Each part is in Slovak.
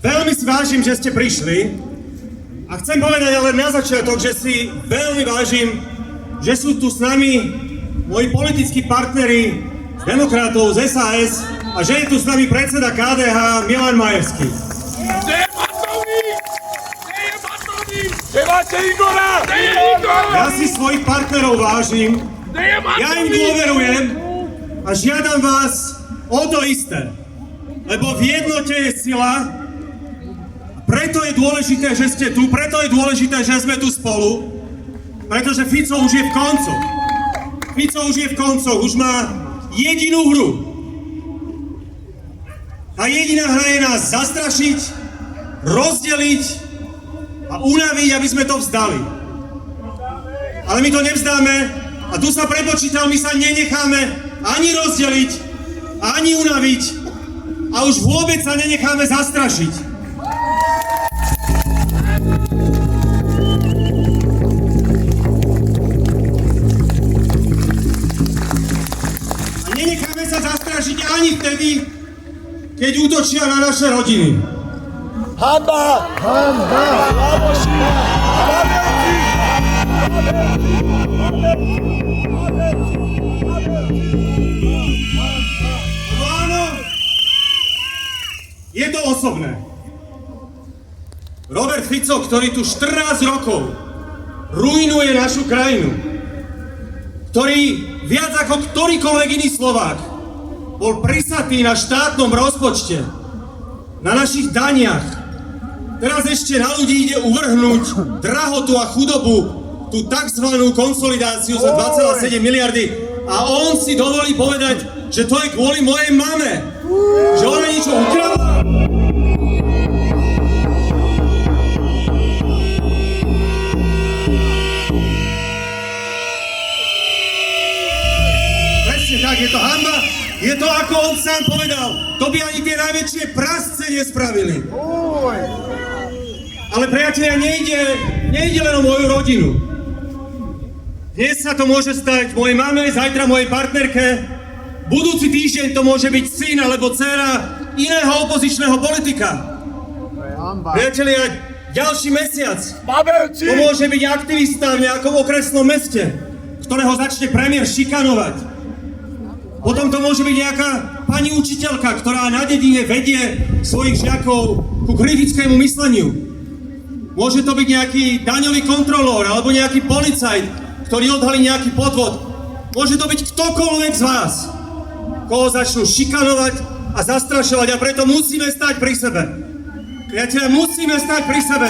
Veľmi si vážim, že ste prišli a chcem povedať ale na začiatok, že si veľmi vážim, že sú tu s nami moji politickí partneri z Demokratov, z SAS a že je tu s nami predseda KDH Milan Majerský. Kde je Matovič? Kde je Matovič? Kde máte Igora? Kde je Igor? Ja si svojich partnerov vážim, Kde je Matovič? ja im dôverujem a žiadam vás o to isté, lebo v jednote je sila. Preto je dôležité, že ste tu, preto je dôležité, že sme tu spolu, pretože Fico už je v koncoch. Fico už je v koncoch, už má jedinú hru. A jediná hra je nás zastrašiť, rozdeliť a unaviť, aby sme to vzdali. Ale my to nevzdáme a tu sa prepočítal, my sa nenecháme ani rozdeliť, ani unaviť a už vôbec sa nenecháme zastrašiť. Nenecháme sa zastrašiť ani vtedy, keď útočia na naše rodiny. Hanba! Hanba! Lábošina! Pamäti! No áno, je to osobné. Robert Fico, ktorý tu 14 rokov ruinuje našu krajinu, ktorý viac ako ktorýkoľvek iný Slovák bol prisatý na štátnom rozpočte, na našich daniach. Teraz ešte na ľudí ide uvrhnúť drahotu a chudobu, tú takzvanú konsolidáciu za 2,7 miliardy a on si dovolí povedať, že to je kvôli mojej mame, že ona niečo ukradla. Tak, je to hanba, je to ako on sám povedal, to by ani tie najväčšie prasce nespravili. Ale priatelia, nejde len o moju rodinu. Dnes sa to môže stať mojej mame, zajtra mojej partnerke, budúci týždeň to môže byť syn alebo dcéra iného opozičného politika. Priatelia, ďalší mesiac to môže byť aktivista v nejakom okresnom meste, ktorého začne premiér šikanovať. Potom to môže byť nejaká pani učiteľka, ktorá na dedine vedie svojich žiakov ku kritickému mysleniu. Môže to byť nejaký daňový kontrolór alebo nejaký policajt, ktorý odhalí nejaký podvod. Môže to byť ktokoľvek z vás, koho začnú šikanovať a zastrašovať a preto musíme stať pri sebe. Priatelia, musíme stať pri sebe.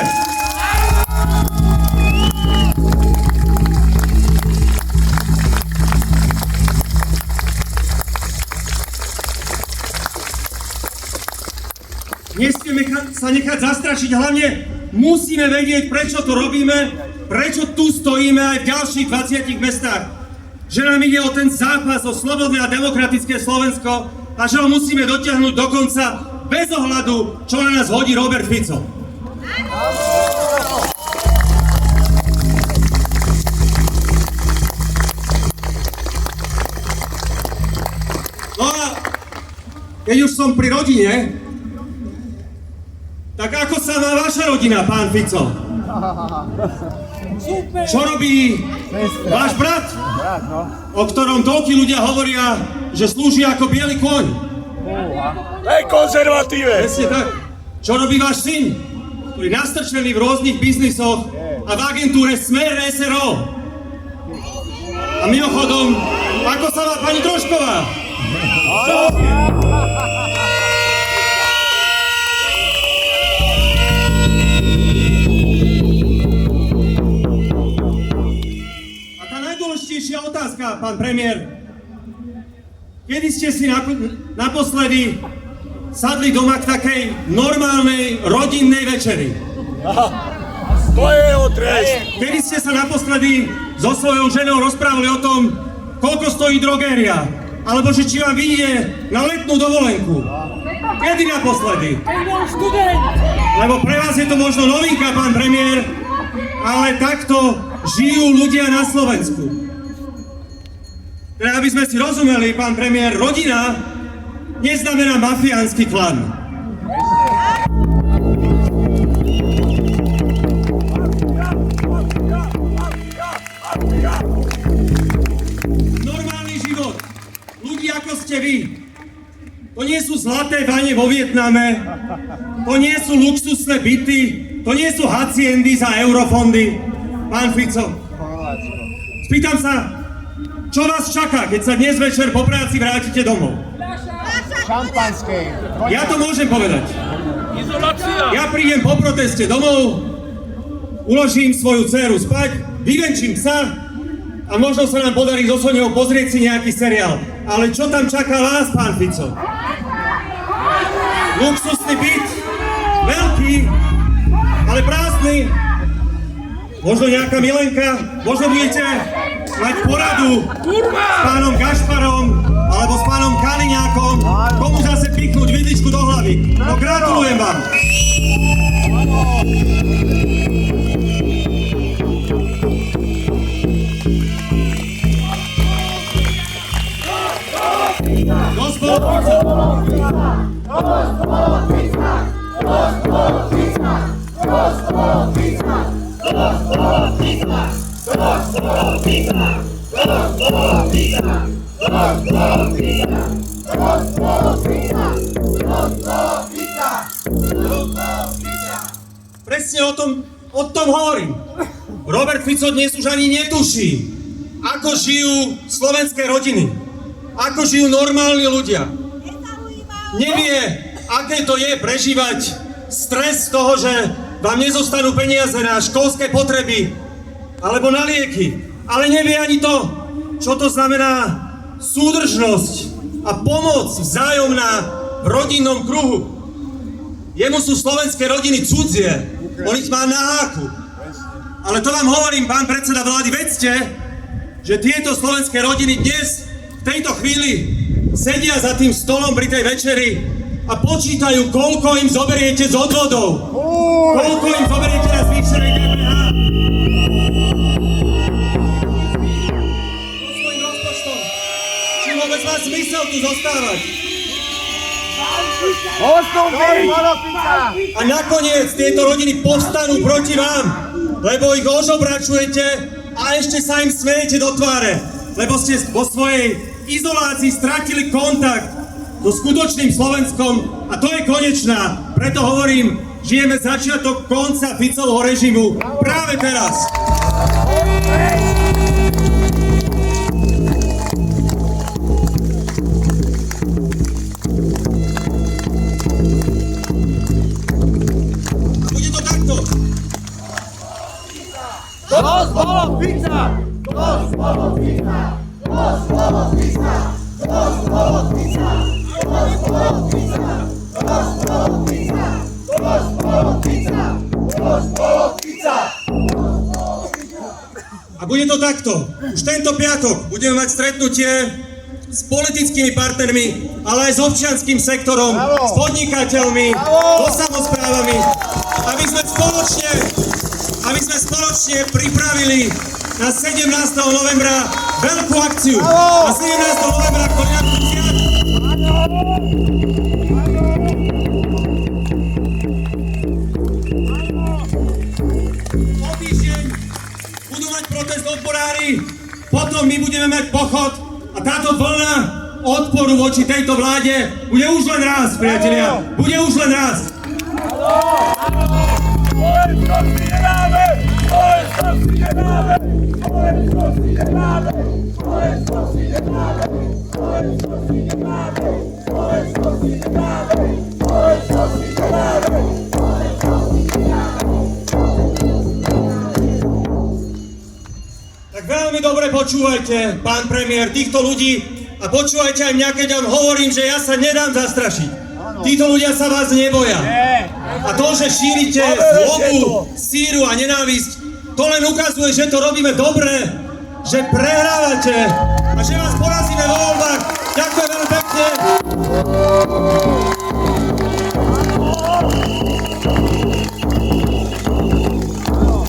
Nesmieme sa nechať zastrašiť, hlavne musíme vedieť, prečo to robíme, prečo tu stojíme aj v ďalších 20 mestách. Že nám ide o ten zápas, o slobodné a demokratické Slovensko a že ho musíme dotiahnuť do konca bez ohľadu, čo na nás hodí Robert Fico. No a keď už som pri rodine, tak ako sa má vaša rodina, pán Fico? Čo robí váš brat, o ktorom toľkí ľudia hovoria, že slúži ako biely kôň? Hej, konzervatíve! Presne tak. Čo robí váš syn, ktorý je nastrčený v rôznych biznisoch a v agentúre Smer SRO? A mimochodom, ako sa má pani Trošková? Najdôležitejšia otázka, pán premiér. Kedy ste si naposledy sadli doma k takej normálnej rodinnej večeri? To je jeho trest. Kedy ste sa naposledy so svojou ženou rozprávali o tom, koľko stojí drogéria? Alebo že či vám vyjde na letnú dovolenku? Kedy naposledy? Keď bol študent! Lebo pre vás je to možno novinka, pán premiér, ale takto žijú ľudia na Slovensku. Teda aby sme si rozumeli, pán premiér, rodina neznamená mafiánsky klan. Normálny život, ľudí ako ste vy, to nie sú zlaté vane vo Vietname, to nie sú luxusné byty, to nie sú haciendy za eurofondy. Pán Fico, spýtam sa, čo vás čaká, keď sa dnes večer po práci vrátite domov? Šampanské. Ja to môžem povedať. Izolácia. Ja prídem po proteste domov, uložím svoju dceru spať, vyvenčím psa a možno sa nám podarí so Soňou pozrieť si nejaký seriál. Ale čo tam čaká vás, pán Fico? Luxusný byt, veľký, ale prázdny. Možno nejaká milenka, možno budete mať poradu s pánom Gašparom alebo s pánom Kaliňákom, komu zase pichnúť vidličku do hlavy. No gratulujem vám. Gospod Fico. Presne o tom hovorím. Robert Fico dnes už ani netuší, ako žijú slovenské rodiny, ako žijú normálni ľudia. Nevie, aké to je prežívať stres z toho, že vám nezostanú peniaze na školské potreby alebo na lieky. Ale nevie ani to, čo to znamená súdržnosť a pomoc vzájomná v rodinnom kruhu. Jemu sú slovenské rodiny cudzie, on ich má na háku. Ale to vám hovorím, pán predseda vlády, vedzte, že tieto slovenské rodiny dnes, v tejto chvíli, sedia za tým stolom pri tej večeri a počítajú, koľko im zoberiete z odvodov. Koľko im zoberiete na zvýšenej DPH. So svojím rozpočtom. Či vôbec má zmysel tu zostávať. A nakoniec tieto rodiny povstanú proti vám, lebo ich ožobračujete a ešte sa im smejete do tváre, lebo ste vo svojej izolácii stratili kontakt so skutočným Slovenskom a to je konečná. Preto hovorím, žijeme začiatok konca Ficovho režimu práve teraz. A bude to takto. Dosť bolo pizza! Dosť bolo pizza! Dosť bolo pizza! Dosť bolo pizza! Dosť bolo pizza! Dosť bolo pizza! Dosť bolo pizza! Dosť bolo pizza! A bude to takto. Už tento piatok budeme mať stretnutie s politickými partnermi, ale aj s občianskym sektorom, s podnikateľmi, so samosprávami, aby sme spoločne pripravili na 17. novembra veľkú akciu. Na 17. novembra Koliňáku Ciat. O týždeň budú mať protest odborári, potom my budeme mať pochod a táto vlna odporu voči tejto vláde bude už len raz, priatelia. Bude už len raz. Tak veľmi dobre počúvajte, pán premiér, týchto ľudí a počúvajte aj mňa, keď vám hovorím, že ja sa nedám zastrašiť. Títo ľudia sa vás neboja. A to, že šírite zlobu, síru a nenávisť, to len ukazuje, že to robíme dobre, že prehrávate a že vás porazíme vo voľbách. Ďakujem veľmi pekne.